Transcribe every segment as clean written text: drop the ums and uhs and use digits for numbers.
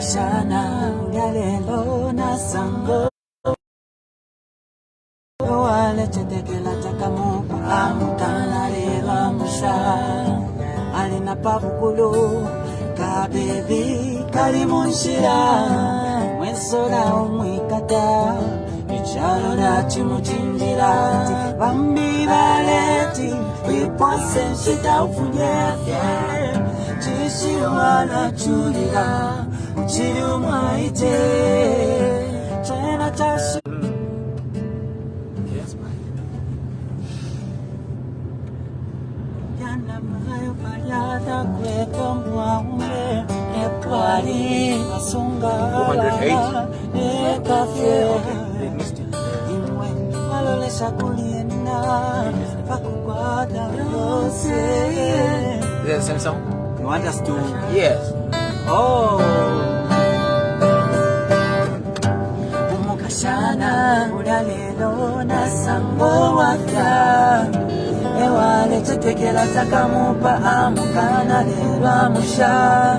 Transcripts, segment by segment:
Umukashana Galelo Nasango Wale Chetekela Chakamupa Amukana Leva Musha Alina Papukulu Kabebi Kalimunshira Mwensora Umwikata Ichalo na Chimuchinjira Bambi Valeti Wipose Shita Ufunyefye Chishiwana Chulira Uchiru Maite Chena Chashi Yana Mayo Payada Kweto Mwaume Epwari Asunga 408 Ekafye Imwe Malole Shakuliena Pakukwada Yose Is that the same song? You want us to? Yes. Oh. Umukashana Ulalelo Nasango Wafya Ewale Chetekela Takamupa Amukana Lelwa Musha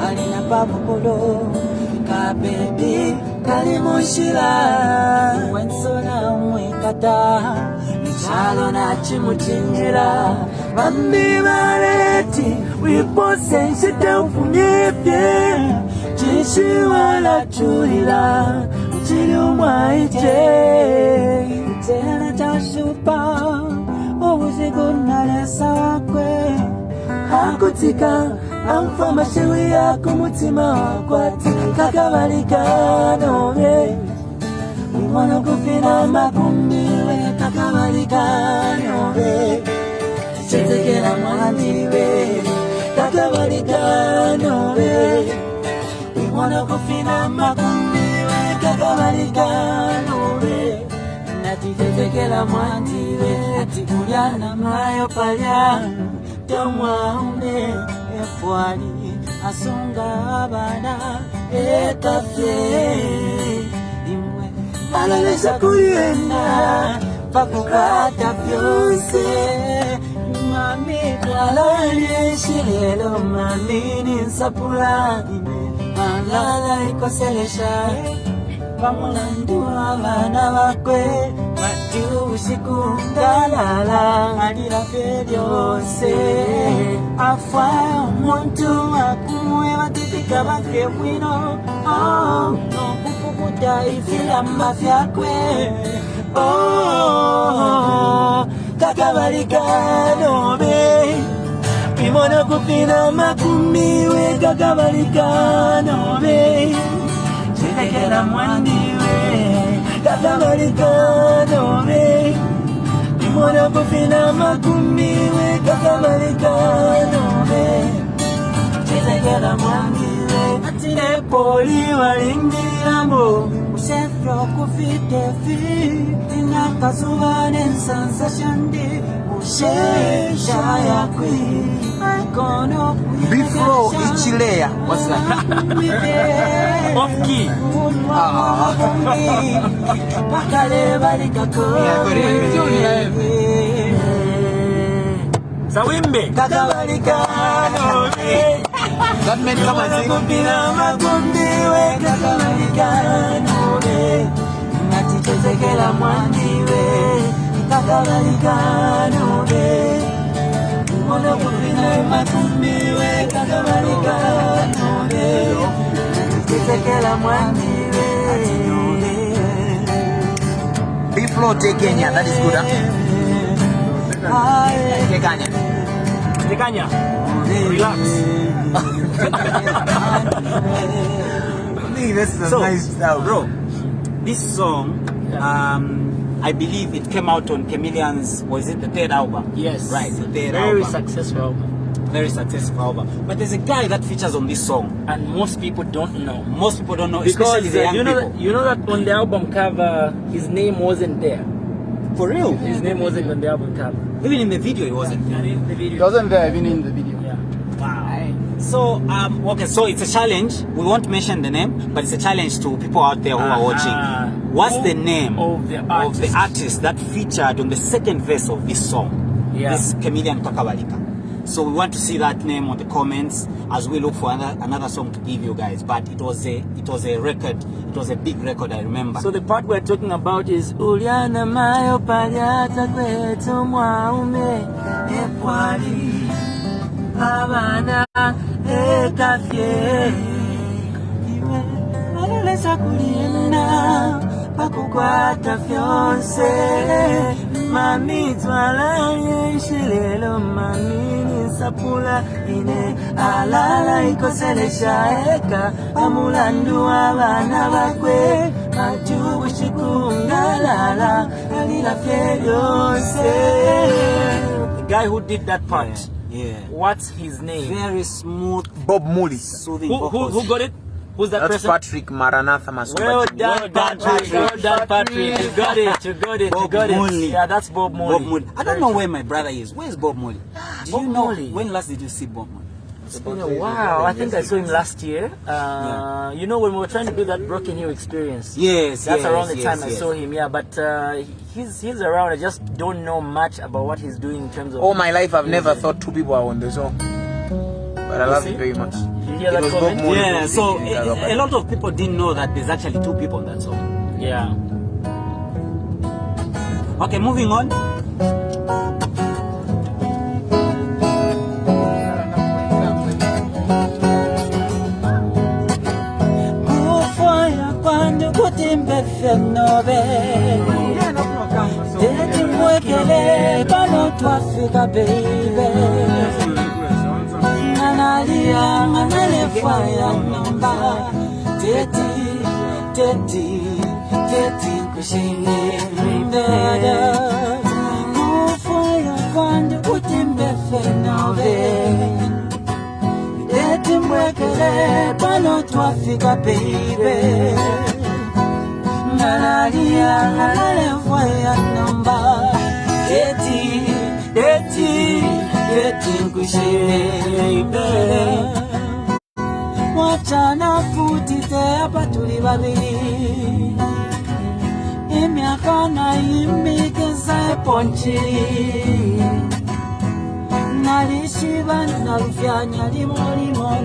Alina Papukulo Kabebi Kalimushira Wensona Umwikata Nichalo na Chimuchinjira Bambi Valeti Wipose Shita Ufunyefye Chishiwana Chulira Uchiri Umwaite Tena Chashupa Ubuzigu Nalesa Wakwe Hakutika Amfama Shewi Yako Mutima Wakwati Kakabalika Nobe Mwana Kufina Makumbiwe Kakabalika Nobe Chetekela Mwandiwe Kakabalika Nobe Mwana Kufina Makumbiwe Kakabalika Nobe Nati Chetekela Mwandiwe Ati Kuliana Mayo Palya Tomwaume Efwani Asunga Abana Ekafye Imwe Malolesha Kuliena Pakukata Fyose Mami Kalani Shilelo Mami Ninsapula Malala Ikoselesha Pamulandu Abana Bakwe Matu Usiku Dalala Adira Fediose Afwa Muntu Akumwe Watipika Bakwe Wino Oh No Kupukuta Ifila Mafyakwe Oh Kakabalika Nobe Imona Kupina Makumiwe Kakabalika Nobe Chetekela Mwandiwe Kakabalika Nobe Imona Kupina Makumiwe Kakabalika Nobe Chetekela Mwandiwe Atine Poli Walingirambo Ushefro Kufitefi Inakazuwa Nensensation Di Ushesha Yakwi Ikono Before Ichilea. What's that? Off key. Sawimbe. Kakabalika Nobe That meant come and sing. Kupina Makumbiwe Kakabalika Nobe Nati Chetekela Mwandiwe Kakabalika Nobe Mwana Kupina Makumbiwe Kakabalika Nobe Nati Chetekela Mwandiwe B-Flow take Kenya. That is good, huh? Take Kenya. Take Kenya. Relax. This is a nice style. Bro, this song, I believe it came out on Chameleon's, was it the third album? Yes. Right, the third Very album. successful album. Very successful album. But there's a guy that features on this song. And most people don't know. Most people don't know, Because especially the young people. you know that on the album cover, his name wasn't there. For real? His name wasn't on the album cover. Even in the video, it wasn't. In the video. It wasn't there even in the video. Yeah. Wow. So, okay, so it's a challenge. We won't mention the name, but it's a challenge to people out there who are watching. What's the name of the artist that featured on the second verse of this song? Yeah. This Chameleon Kakabalika. So we want to see that name on the comments as we look for another song to give you guys. But it was a record. It was a big record, I remember. So the part we're talking about is Uliana mayo paliata kwetu mwaume ekwali abana ekafye iwe alelesa kuliena pakukwata fyonse mami twala yeshilelo mami nisapula ine alala ikoselesha eka amulandu abana bakwe majubu shikungalala alila fyeyonse. The guy who did that part, Yeah. what's his name? Very smooth, Bob Mully. soothing Who vocals. got it? Who's that That's person? Patrick Maranatha Masumba. Well done, Patrick. Well done, Patrick. You got it. You got it. You Bob got it. Mully. Yeah, that's Bob Mully. Bob Mully. I don't know where my brother is. Where's Bob Mully? Do Bob you know Mully. when last did you see Bob Mully? It's been a while. I think I saw him last year. You know, when we were trying to do that Broken Hill experience. Yes, That's yes, around the yes, time I yes. saw him. Yeah, but he's around. I just don't know much about what he's doing in terms of. All my life, I've never thought two people are on the song. But I love see? it very much. You hear that It was Bob comment? Mully. Yeah, so Yeah. a lot of people didn't know that there's actually two people on that song. Yeah. Okay, moving on. Kufaya kwandu kutimbe fenobe Teti mwekele bano twafika baby Nanalia nganale faya namba Teti kushine mbeda Kufaya kwandu kutimbe fenobe Teti mwekele bano twafika baby Nanalia nganale faya namba Teti kushine mbeda Wachana futite hapa tuli babili Imiaka na imikeza eponchili Nalishiba nalufyanya limo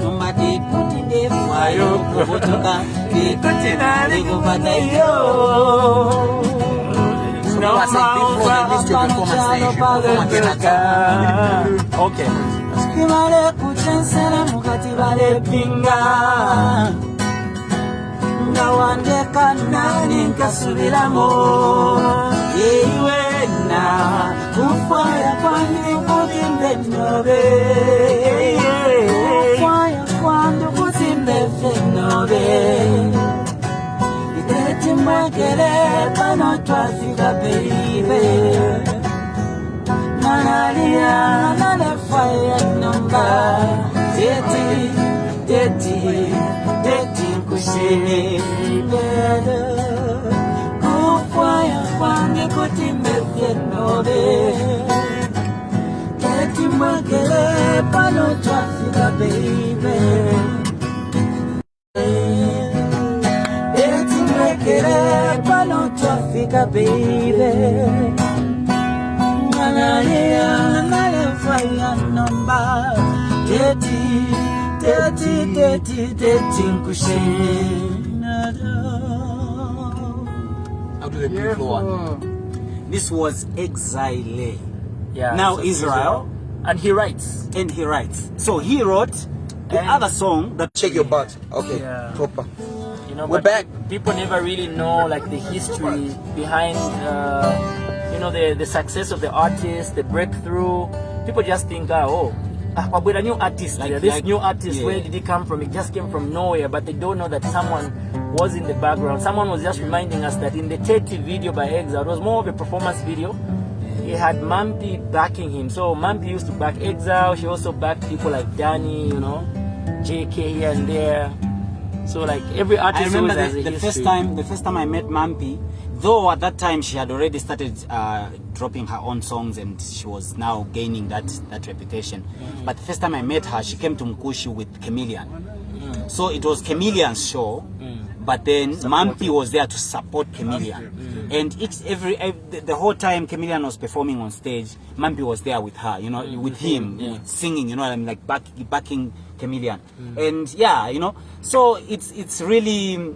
Numba dikuti ndefu ayo kubutuka Dikuti nali kupata iyo I said before they missed your performance there. Okay. Kimale kuchensera mukati bale pinga Ngawandeka nani nkasubiramo Iwe na Kufaya kwandu kutimbe nobe Kufaya kwandu kutimbe fenobe Iteti mwekele pano twafika baby Nanalia nane fire number Teti kushini beda Kufaya kwange kutimbe fienobe Teti mwekele pano twafika baby Teti mwekele pano twafika baby Nanalia nane fire number Teti kushini I'll do the beautiful one. This was Exile. Yeah. Now so Israel. And he writes. And he writes. So he wrote the And- other song that Check your butt. Okay, Yeah. proper. You know, We're but back. People never really know like the history behind, you know, the success of the artist, the breakthrough. People just think, we're a new artist. Like- This like- new artist, yeah. where did he come from? It just came from nowhere, but they don't know that someone was in the background. Someone was just reminding us that in the Teti video by Exile, it was more of a performance video. He had Mampi backing him. So Mampi used to back Exile. She also backed people like Danny, you know, JK here and there. So like every I artist remember always has a the history. first time I met Mampi, though at that time she had already started dropping her own songs and she was now gaining that reputation. But the first time I met her, she came to Mkushi with Chameleon. So it was Chameleon's show, but then Mampi was there to support Chameleon. And the whole time Chameleon was performing on stage, Mampi was there with her, you know, with him, with singing, you know what I mean, like backing Chameleon. And yeah, you know, so it's really,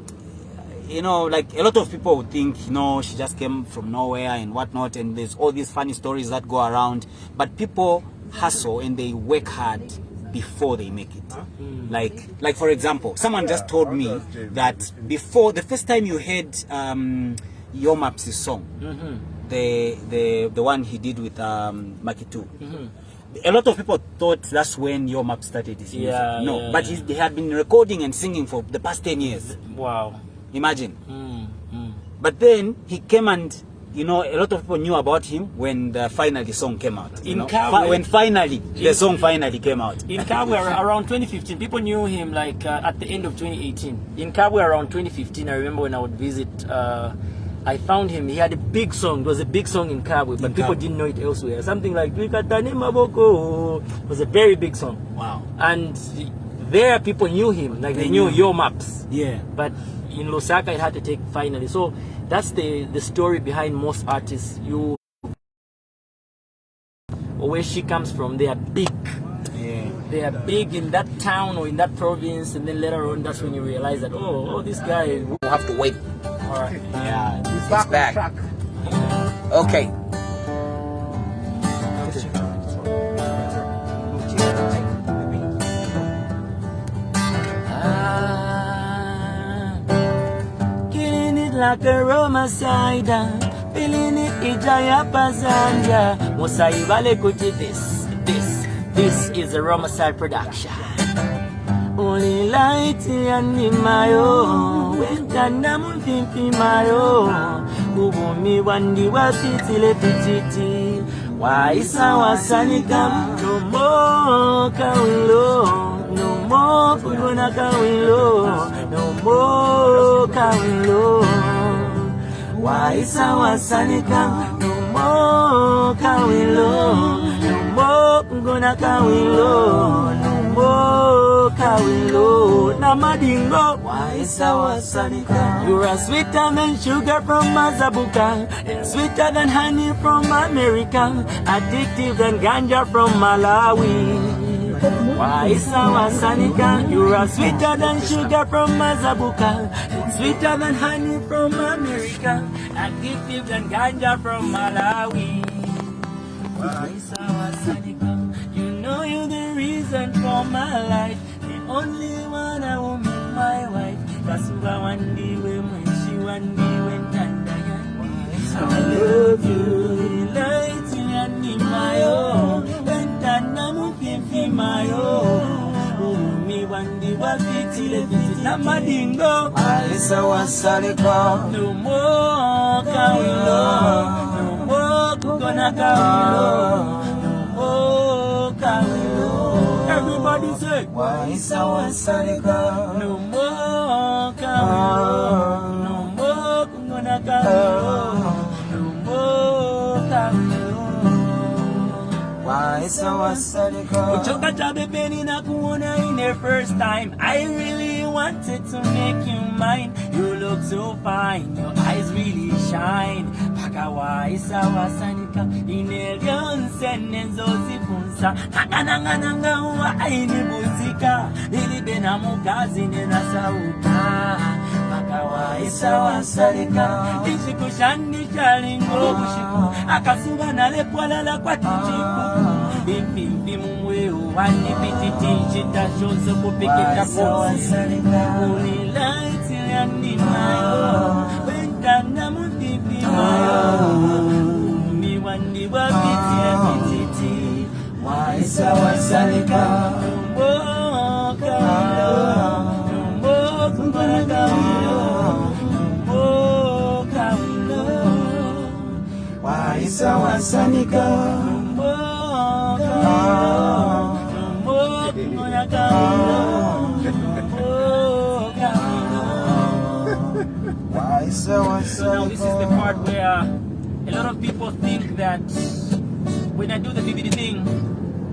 you know, like a lot of people would think, you know, she just came from nowhere and whatnot, and there's all these funny stories that go around, but people hustle and they work hard before they make it. Like for example, someone just told me that before the first time you heard Yo Maps' song, the one he did with Makitu, a lot of people thought that's when Yo Map started his music. But he had been recording and singing for the past 10 years. Wow. Imagine. But then he came and, you know, a lot of people knew about him when the song came out. When finally the song finally came out. In Kabwe around 2015, people knew him like at the end of 2018. In Kabwe around 2015, I remember when I would visit, I found him. He had a big song. It was a big song in Kabwe, but people didn't know it elsewhere. Something like "Wikatani Maboko" was a very big song. Wow. And there people knew him, like they knew Yo Maps. Yeah. But in Lusaka, it had to take finally. So that's the story behind most artists. Where she comes from, they are big. Yeah. They are big in that town or in that province, and then later on, that's when you realize that oh, this guy. We'll have to wait. All right. Yeah. He's back. Okay. Killing it like a Roma cider, feeling it Ijaya Pazanja. Mosai Vale Kuti this is a Roma side production. Only light and mayo, when Tanamun Pimpi mayo, Ubumi Wandi Wapitile Pititi, why Sawa Sanikam, no more Kawilo, no more Pugona Kawilo, no more Kawilo, why Sawa Sanikam, no more Kawilo, no more Pugona Kawilo, no more Kawilo, Namadingo, why Sawa Sanika? You are sweeter than sugar from Mazabuka, and sweeter than honey from America, addictive than ganja from Malawi. Why Sawa Sanika? You are sweeter than sugar from Mazabuka, and sweeter than honey from America, addictive than ganja from Malawi. Why Sawa Sanika? You know you're the reason for my life, the only one I will make my wife. Kasuba one day when she one day when Tandayani. I love you, light and my own. When Tanamu Pimpy my own. Me one day was it Namadingo. I saw a Salika. No more Kawilo, no more Kukona Kawilo. Everybody say, why Sawa Sanika? No more Kawilo, no more Kungona Kawilo, no more Kawilo. Why Sawa Sanika? Uchoka tabe beni na kuona in the first time. I really wanted to make you mine. You look so fine, your eyes really shine. Why Sawa Sanika? Inelion senenzo zifunsa. Nanga wa aini buzika. Ili bena mukazi nena sauta. Why Sawa Sanika? Ishikushani chalingo bushiku. Akasuba na lepwala la kwa tujiku. Bimbi mumwe uwani pititi. Chita shozo kupikita posi. Unilight yandi mayo. Wentana mudipi mi wandi wapiti pititi. Why Sawa Sanika? Numbo Kawilo, numbo Kungona Kawilo, numbo Kawilo. Why Sawa Sanika? Numbo Kawilo, numbo Kungona Kawilo, numbo Kawilo. Why Sawa Sanika? Now this is the part where a lot of people think that when I do the DVD thing,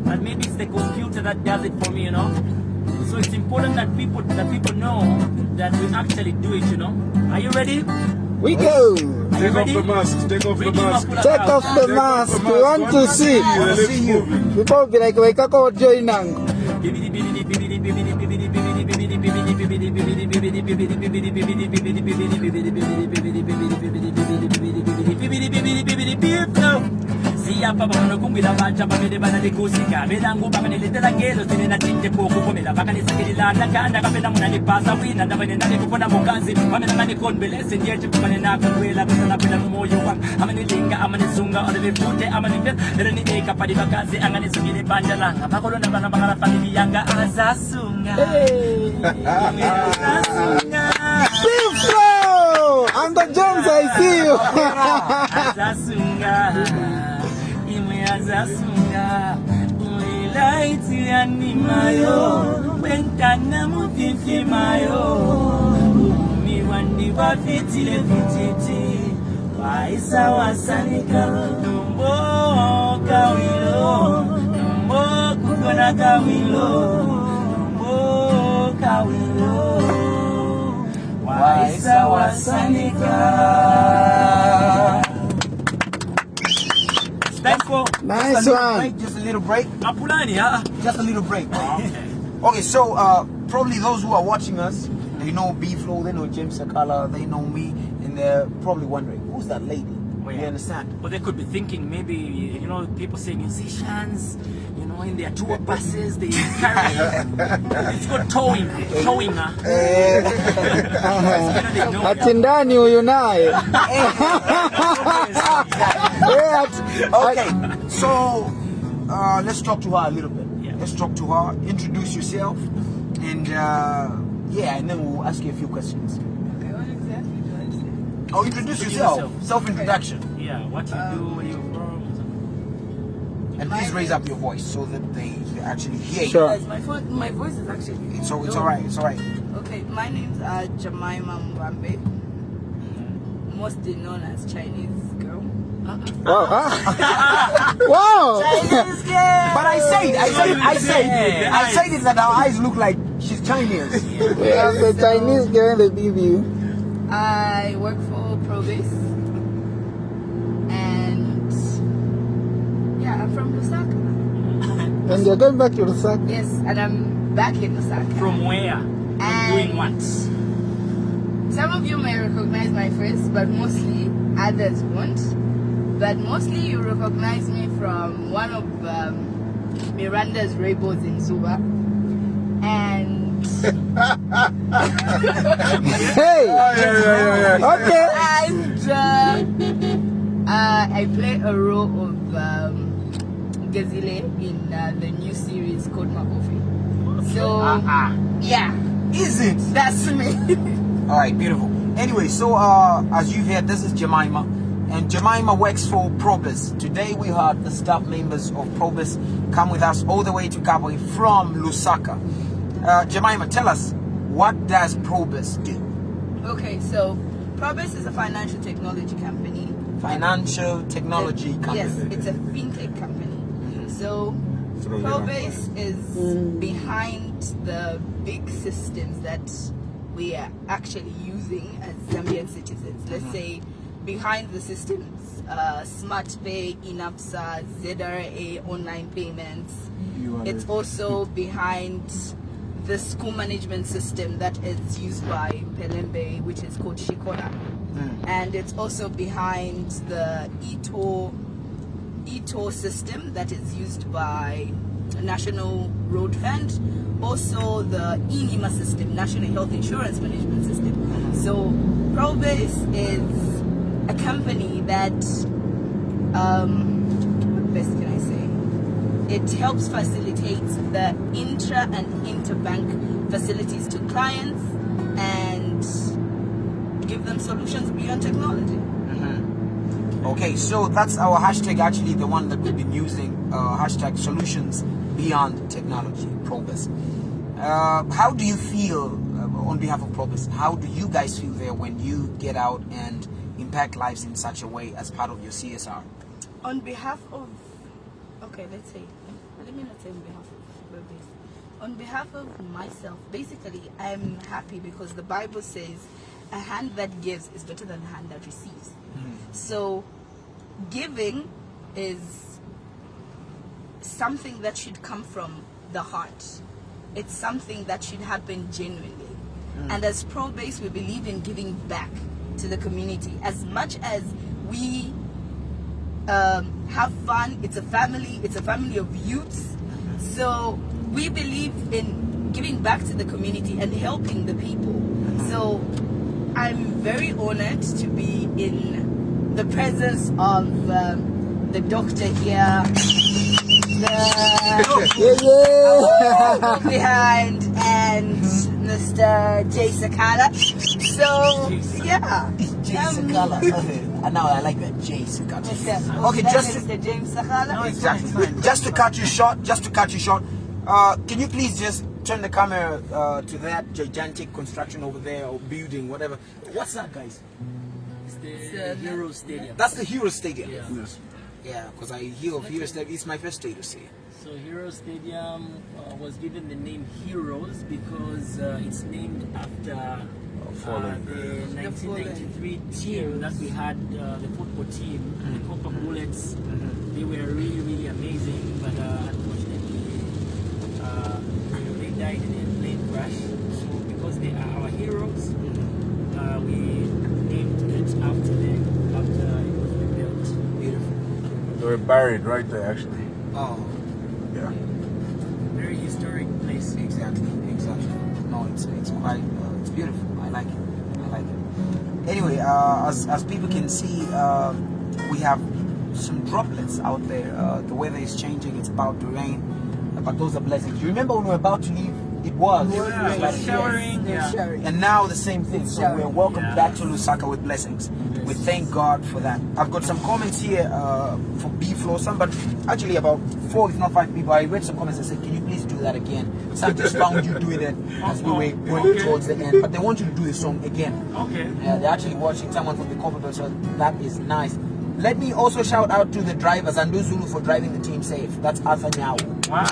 and maybe it's the computer that does it for me, you know. So it's important that people know that we actually do it, you know. Are you ready? We go. Take off the mask. Take off the mask. Take off the mask. We want to see. People be like, wake up or join now. Siapa bang kumbila baca pamede bana de kusika medangu baka ni letela gelo tinena tinte poku pomela baka ni sakila nakanda kapena muna ni pasa wina ndabane nani kupona mukazi pamela mani konbele senje chipane na kwela bana pela moyo wang amani linga amani sunga ole befute amani reni eka padi bakazi angani sungile banjalanga bakolo ndabana bakala family yanga azasunga azasunga Flow! I'm the Jones, I see you. azasunga Azasunga, ulilaiti animayo, wentana mufifi mayo, miwandi wafitile fititi, waisa wasanika, numbo kawilo, numbo kukona kawilo, numbo kawilo, waisa wasanika. Nice one. Just a little break. Apulani, huh? Just a little break. Okay, so probably those who are watching us, they know B-Flow, they know James Sakala, they know me, and they're probably wondering, who's that lady? You understand? But they could be thinking maybe, you know, people say musicians, you know, in their tour buses, they carry, it's called towing, huh? Atindani huyu naye. Okay, so let's talk to her a little bit. Yeah. Let's talk to her, introduce yourself, and and then we'll ask you a few questions. Okay, what exactly do I say? Oh, introduce yourself. Self-introduction. Yeah, what you do, where you from. And please raise up your voice so that they actually hear you. Sure. Guys, my voice is actually... It's alright, it's alright. Okay, my name's Jemima Mwambe, mostly known as Chinese girl. Wow. Wow. Chinese girl! But I said it that her eyes look like she's Chinese. We have the Chinese girl in the BB. I work for Probase, and yeah, I'm from Lusaka. And you're going back to Lusaka. Yes, and I'm back in Lusaka. From where? From doing what? Some of you may recognize my face, but mostly others won't. But mostly you recognize me from one of Miranda's rainbows in Zuba. And Hey. Okay. and I play a role of Gazile in the new series called Makofi. So yeah, Is it? that's me. Alright, beautiful. Anyway, so as you've heard, this is Jemima. And Jemima works for Probus. Today we had the staff members of Probus come with us all the way to Kabwe from Lusaka. Jemima, tell us, what does Probus do? Okay, so Probus is a financial technology company. Financial technology company. Yes, it's a fintech company. So Probase is behind the big systems that we are actually using as Zambian citizens. Let's say behind the systems, Smart Pay, INAPSA, ZRA, online payments. It's also behind the school management system that is used by Pelembe, which is called Shikona. And it's also behind the ETO system that is used by National Road Fund, also the INIMA system, National Health Insurance Management System. So Probase is a company that, what best can I say? It helps facilitate the intra and interbank facilities to clients and give them solutions beyond technology. Okay, so that's our hashtag, actually the one that we've been using, hashtag solutions beyond technology, Probus. How do you feel on behalf of Probus? How do you guys feel there when you get out and impact lives in such a way as part of your CSR? On behalf of, okay, let me not say on behalf of Probus. On behalf of myself, basically I'm happy because the Bible says a hand that gives is better than a hand that receives. So giving is something that should come from the heart. It's something that should happen genuinely. And as Pro-Base, we believe in giving back to the community. As much as we have fun, it's a family of youths. So we believe in giving back to the community and helping the people. So I'm very honored to be in the presence of the doctor here, the behind, and Mr. Jay Sakala. So yeah, Jay Sakala. And now I like that Jay Sakala. Okay, Mr. James Sakala. Exactly. Just to cut you short. Can you please just turn the camera to that gigantic construction over there, or building, whatever? What's that, guys? It's the Hero Stadium. That's the Hero Stadium. Yeah. Yes. Yeah, because I hear of Hero Stadium. It's my first day to see it. So Hero Stadium was given the name Heroes because it's named after the 1993 team that we had, the football team, the Copper Bullets. They were really, really amazing, but unfortunately, they died in a plane crash. So because they are our heroes, we named it after them, after it was rebuilt. Beautiful. They were buried right there, actually. Oh, Yeah. Very historic place. exactly. No, it's quite, it's beautiful. I like it. Anyway, as people can see, we have some droplets out there. The weather is changing. It's about to rain, but those are blessings. You remember when we were about to leave? It was. Showering. And now the same thing. So we're welcome back to Lusaka with blessings. We thank God for that. I've got some comments here for B-Flow. Actually about 4 if not 5 people. I read some comments and said, can you please do that again? Some just found you doing it as we were going towards the end. But they want you to do the song again. Okay. They're actually watching someone from the corporate, so that is nice. Let me also shout out to the drivers and do Zulu for driving the team safe. That's Arthur Nyao. Wow.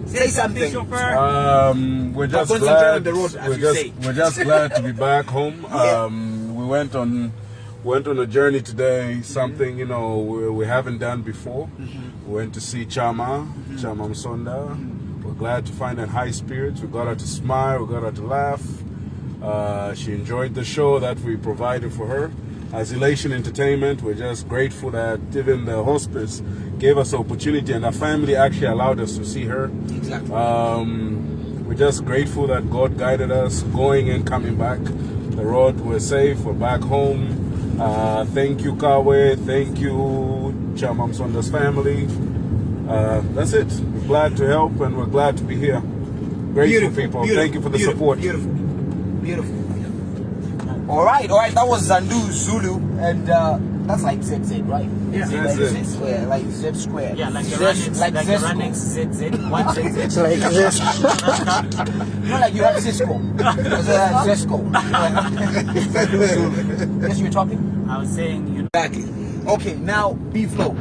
Say something. We're just glad. We're just glad to be back home. We went on a journey today. Something we haven't done before. We went to see Chama Msonda. We're glad to find her in high spirits. We got her to smile. We got her to laugh. She enjoyed the show that we provided for her. As Elation Entertainment, we're just grateful that even the hospice gave us the opportunity, and our family actually allowed us to see her. Exactly. We're just grateful that God guided us going and coming back. The road was safe. We're back home. Thank you, Kawe. Thank you, Chama Msonda's family. That's it. We're glad to help, and we're glad to be here. Grateful people. Thank you for the support. Beautiful. All right. That was Zandu Zulu, and that's like ZZ, right? Yeah. Like Z square, like Z square. Yeah, like the Zesco. running ZZ, one ZZ. It's like this. Like you have Cisco. Zesco. Yes, you were talking? I was saying, Exactly. Okay, now B-Flow.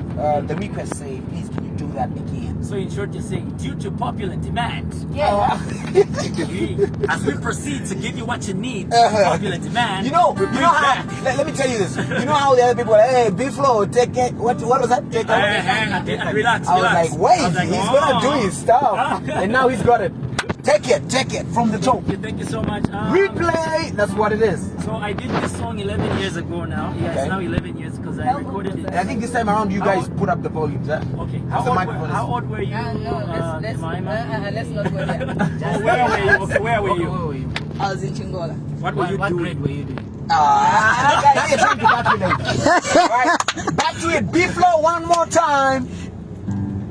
The request say, please can you do that again? So in short, you're saying, due to popular demand, Yeah. as we proceed to give you what you need, popular demand, You know we bring how, back. let me tell you this. You know how the other people are, hey, B-Flow, take it. What was that? Take it. Hey, relax, I was relax. like, wait, I was like, he's oh. gonna do his stuff. And now he's got it. Take it from the top. Okay, thank you so much. Replay, that's what it is. So I did this song 11 years ago now. Yeah, Okay. it's now 11 years because I recorded it. And I think this time around you guys put up the volumes, huh? Okay, How's the microphone? how old were you, No, let's not go there. Oh, where were you? Okay, where were you? I was in Chingola. What were you doing? Grade were you doing? Now you're trying to calculate. Alright, back to it. B-Flow one more time.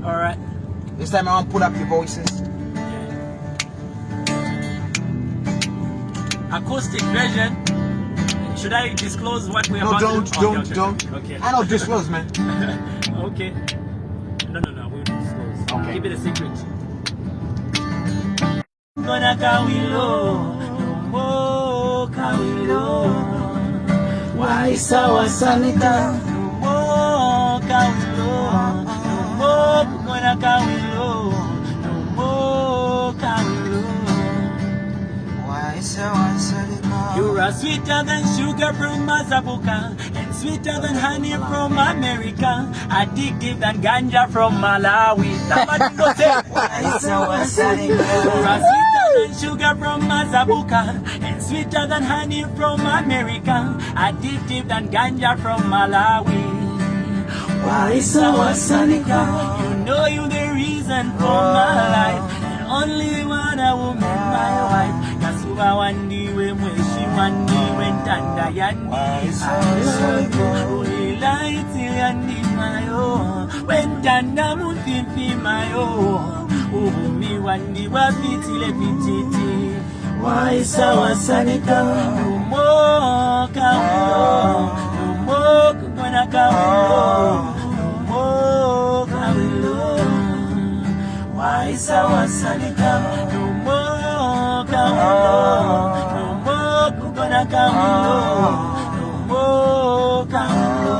All right. This time around, put up your voices. Acoustic version. Should I disclose what we're No, about to do? don't. Okay. I don't disclose, man. Okay. No, we will disclose. Okay. Keep it a secret. Gonna kawilo, oh kawilo, why sawa sanika, oh kawilo, oh are sweeter than sugar from Mazabuka, and sweeter than honey from America, addictive than ganja from Malawi. Namadingo say, you are sweeter than sugar from Mazabuka, and sweeter than honey from America, addictive than ganja from Malawi. Why so Sanika? You know you're the reason for my life, and only one I will make my wife. Kasuba wandi we mweshi wandi wentanda yandi. Uli laiti yandi mayo, wentanda mufifi mayo. Uhumi wandi wapitile pititi. Why so Sanika? Umo kawilo, umo kukwana kawilo. Why sawa sanika no more kawilo, no more kukona kawilo, no more kawilo.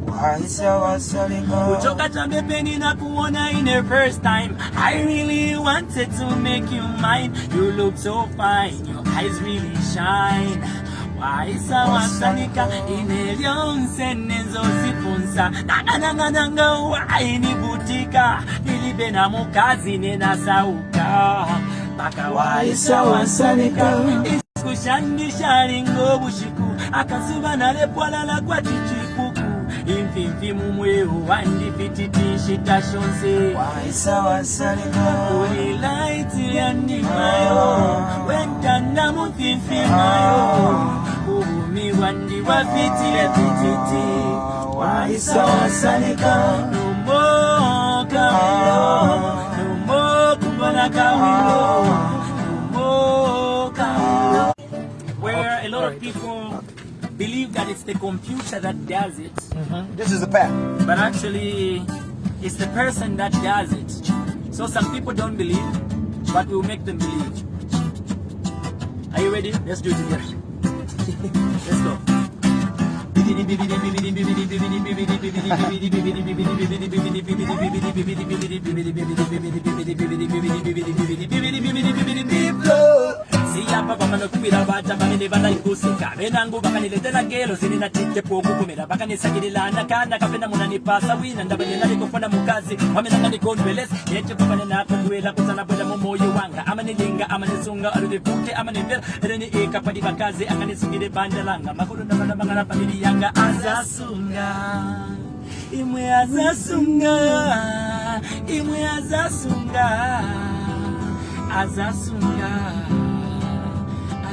Why sawa sanika kuchoka chambepeni na kuona in the first time. I really wanted to make you mine. You look so fine, your eyes really shine. Why sawa sanika inelyonse nezo sifunsa nanga why ni butika nilibe na mukazi nena sauka baka why sawa sanika iskushandisha lingo bushiku akasuba nalepwala la kwa chichipuku imfimfi mumwehu wandi fititishi tashonse why sawa sanika ulilaiti yandi mayo wentanda mufimfi mayo Umi wandi wafitile fititi Why sawa sanika no more kawilo, no more kubana kawilo, no more kawilo. Where a lot of people believe that it's the computer that does it. This is the pair. But actually, it's the person that does it. So some people don't believe, but we'll make them believe. Are you ready? Let's do it together. Let's go. Siya pa pamano kupira bacha pamene bana ikusika benangu bakaniletera gelo sinina tite pokukumira bakanisagililana kana kapenda munanipasa wina ndabanye nali kufuna mukazi wamenanga nikonwelesi yeche pamene nakuwela kuzana bwela mu moyo wanga amanilinga amanisunga alivute amanivera reni ekapadi bakazi akanisungire bandalanga makulu ndabana bangana family yanga azasunga imwe azasunga imwe azasunga azasunga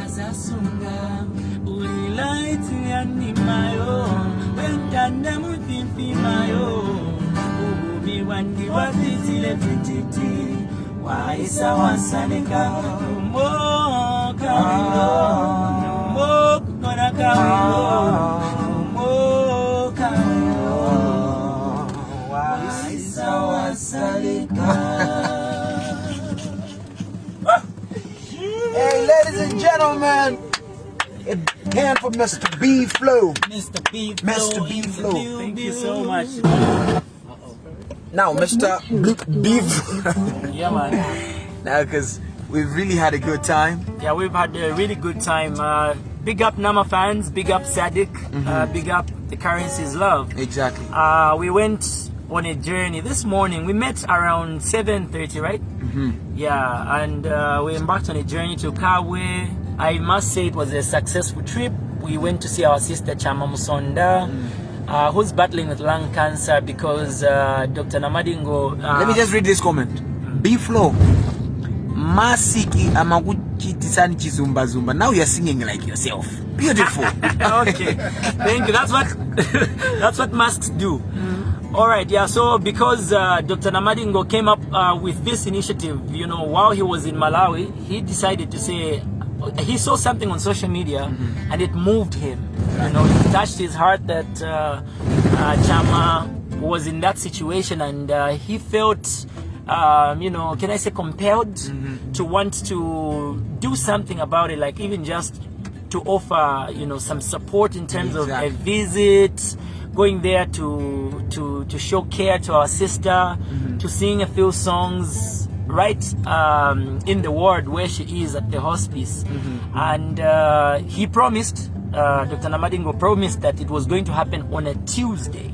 Azasunga ulilaiti yani mayo wentanda muthifi mayo uhumi wandi wafitile fititi waisa wasanika umo kawilo umo kukona kawilo umo kawilo waisa wasanika. Hey, ladies and gentlemen, a hand for Mr. B Flow. Mr. B Flow. Mr. B Flow. Thank you so much. Now, Mr. B Flow. Yeah, man. Now, because we've really had a good time. Yeah, we've had a really good time. Big up Nama fans, big up Zodiak, big up the Currency's Love. Exactly. We went on a journey this morning. We met around 7:30, right? Yeah, and we embarked on a journey to Kabwe. I must say it was a successful trip. We went to see our sister Chama Musonda, who's battling with lung cancer because Dr. Namadingo... Let me just read this comment. B Flow. Masiki amaguchi tisani chizumba zumba. Now you're singing like yourself. Beautiful. Okay, thank you. That's what masks do. All right, yeah. So because Dr. Namadingo came up with this initiative, you know, while he was in Malawi, he decided to say he saw something on social media and it moved him. You know, it touched his heart that Chama was in that situation, and he felt, you know, can I say compelled to want to do something about it, like even just to offer, you know, some support in terms of a visit, going there to show care to our sister, to sing a few songs, right in the ward where she is at the hospice. And he promised, Dr. Namadingo promised that it was going to happen on a Tuesday.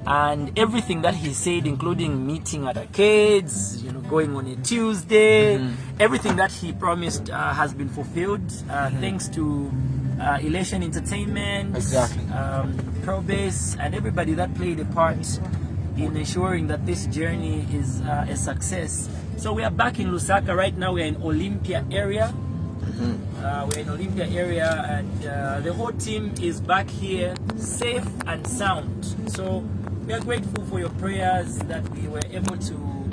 And everything that he said, including meeting at arcades, you know, going on a Tuesday, everything that he promised has been fulfilled, thanks to Elation Entertainment, Probase, and everybody that played a part in ensuring that this journey is a success. So we are back in Lusaka right now. We're in Olympia area. We're in Olympia area, and the whole team is back here, safe and sound. So we are grateful for your prayers that we were able to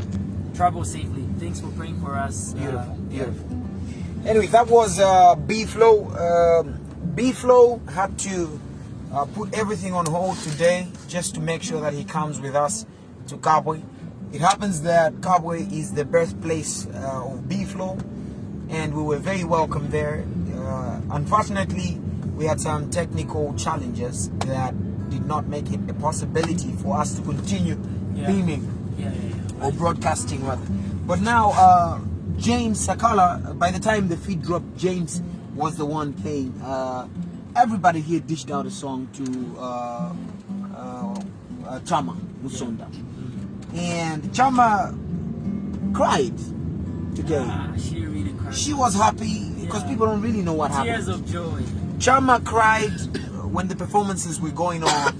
travel safely. Thanks for praying for us. Beautiful, beautiful. Anyway, that was B-Flow. B-Flow had to put everything on hold today just to make sure that he comes with us to Kabwe. It happens that Kabwe is the birthplace of B-Flow, and we were very welcome there. Unfortunately, we had some technical challenges that did not make it a possibility for us to continue beaming or broadcasting rather. But now James Sakala, by the time the feed dropped, James was the one playing. Everybody here dished out a song to Chama Musonda, and Chama cried today. She really cried. She was happy because people don't really know what happened. Tears of joy. Chama cried when the performances were going on.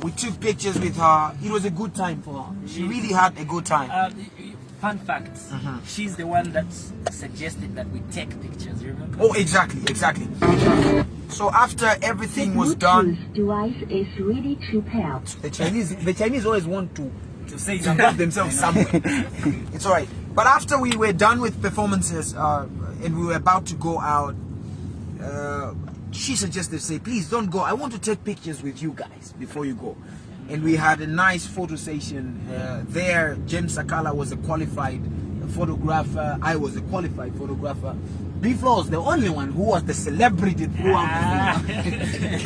We took pictures with her. It was a good time for her. She really had a good time. Fun fact, she's the one that suggested that we take pictures, you remember? Oh, exactly. So after everything was done, device is ready to pair. the Chinese always want to say something themselves somewhere. It's all right. But after we were done with performances and we were about to go out, she suggested, say, please don't go. I want to take pictures with you guys before you go. And we had a nice photo session there. James Sakala was a qualified photographer. I was a qualified photographer. B-Flow was the only one who was the celebrity throughout the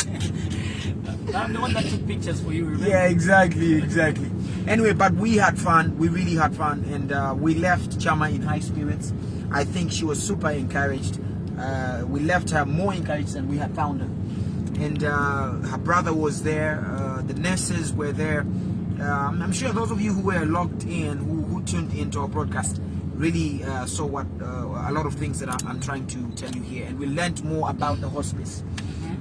I'm the one that took pictures for you, remember? Yeah, exactly. Anyway, but we had fun. We really had fun. And we left Chama in high spirits. I think she was super encouraged. We left her more encouraged than we had found her. And her brother was there. The nurses were there. I'm sure those of you who were logged in, who tuned into our broadcast, really saw what a lot of things that I'm trying to tell you here. And we learned more about the hospice,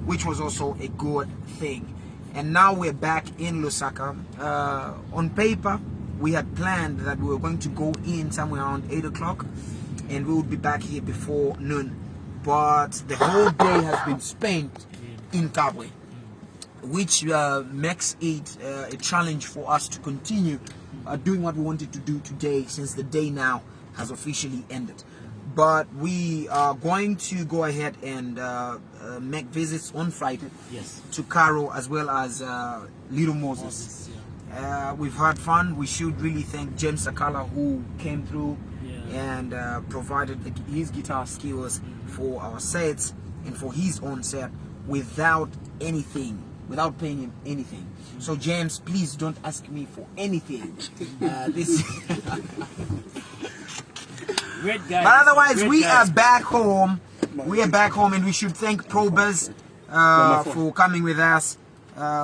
which was also a good thing. And now we're back in Lusaka. On paper, we had planned that we were going to go in somewhere around 8 o'clock, and we would be back here before noon. But the whole day has been spent in Kabwe, which makes it a challenge for us to continue doing what we wanted to do today, since the day now has officially ended. But we are going to go ahead and make visits on Friday to Karo as well as Little Moses. We've had fun. We should really thank James Sakala, who came through and provided his guitar skills for our sets and for his own set without paying him anything. So James, please don't ask me for anything. Great guy. But otherwise, we are back home. We are back home, and we should thank Probers for coming with us.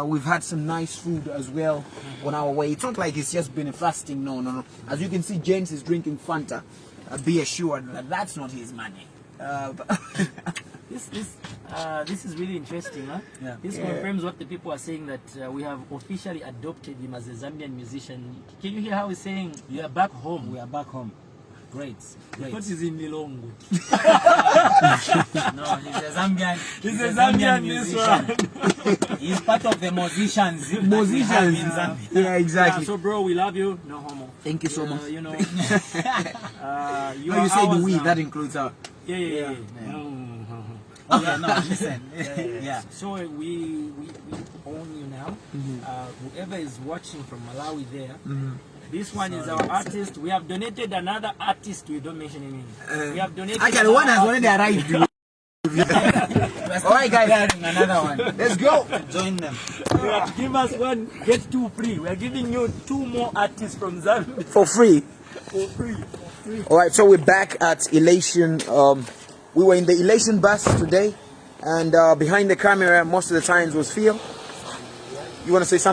We've had some nice food as well on our way. It's not like it's just been a fasting. No. As you can see, James is drinking Fanta. Be assured that that's not his money. This is really interesting, huh? Yeah. This confirms what the people are saying, that we have officially adopted him as a Zambian musician. Can you hear how he's saying, "You are back home"? We are back home. Great. What is in Milongo? No, he's a Zambian. He's a Zambian musician. He's part of the musicians. Yeah, exactly. So, bro, we love you. No homo. Thank you so much. You know. When you say the we, that includes our. Yeah. Okay, no, listen. Yeah. So we own you now. Whoever is watching from Malawi there. This one is our artist. We have donated another artist. We don't mention him. We have donated. Actually, one has already arrived. All right, guys. Another one. Let's go. Join them. Give us one, get two free. We are giving you two more artists from Zambia For free. All right, so we're back at Elation. We were in the Elation bus today, and behind the camera most of the times was Phil. You want to say something?